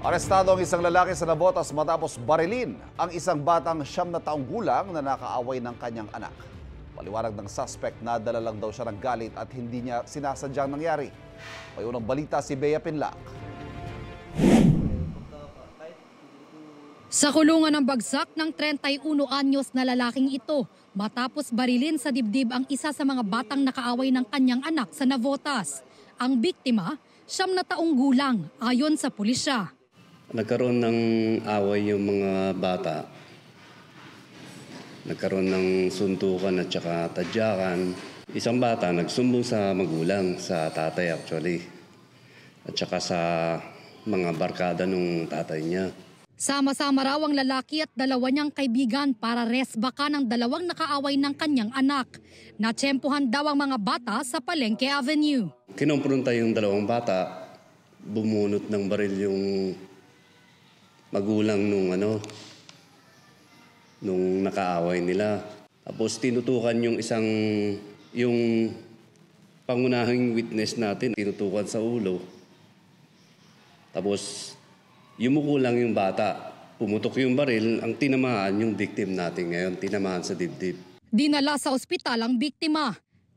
Arestado ang isang lalaki sa Navotas matapos barilin ang isang batang 9 na taong gulang na nakaaway ng kanyang anak. Paliwanag ng suspect na dala lang daw siya ng galit at hindi niya sinasadyang nangyari. May unang balita si Bea Pinlac. Sa kulungan ng bagsak ng 31 anyos na lalaking ito matapos barilin sa dibdib ang isa sa mga batang nakaaway ng kanyang anak sa Navotas. Ang biktima, 9 na taong gulang ayon sa pulisya. Nagkaroon ng away yung mga bata. Nagkaroon ng suntukan at saka tadyakan. Isang bata nagsumbong sa magulang, sa tatay actually. At saka sa mga barkada ng tatay niya. Sama-sama raw ang lalaki at dalawa niyang kaibigan para resbaka ng dalawang nakaaway ng kanyang anak. Natsyempohan daw ang mga bata sa Palengke Avenue. Kinompronta yung dalawang bata, bumunot ng baril yung magulang nung nakaaway nila. Tapos tinutukan yung pangunahing witness natin, tinutukan sa ulo. Tapos yumuko lang yung bata, pumutok yung baril, ang tinamaan yung victim natin ngayon, tinamaan sa dibdib. Dinala sa ospital ang biktima.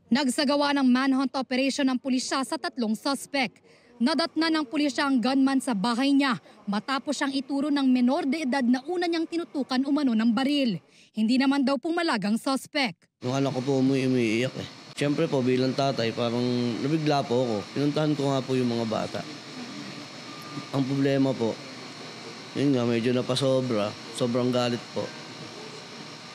Nagsagawa ng manhunt operation ng pulisya sa 3 suspect. Nadatna ng pulisya ang gunman sa bahay niya matapos siyang ituro ng menor de edad na una niyang tinutukan umano ng baril. Hindi naman daw pumalag ang suspect. Yung anak ko po umiiyak eh. Siyempre po bilang tatay parang nabigla po ako. Pinuntahan ko nga po yung mga bata. Ang problema po, yun nga medyo napasobra, sobrang galit po.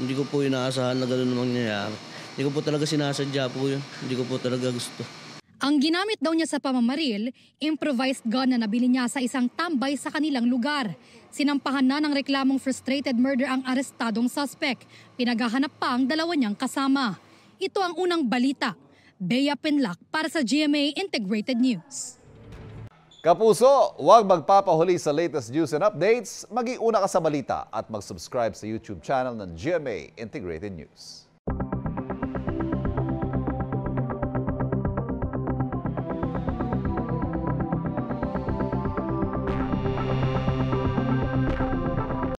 Hindi ko po inaasahan na gano'n mangyayari. Hindi ko po talaga sinasadya po yun. Hindi ko po talaga gusto. Ang ginamit daw niya sa pamamaril, improvised gun na nabili niya sa isang tambay sa kanilang lugar. Sinampahan na ng reklamong frustrated murder ang arestadong suspect. Pinaghahanap pa ang dalawa niyang kasama. Ito ang unang balita. Bea Pinlac para sa GMA Integrated News. Kapuso, huwag magpapahuli sa latest news and updates. Mag-iuna ka sa balita at mag-subscribe sa YouTube channel ng GMA Integrated News.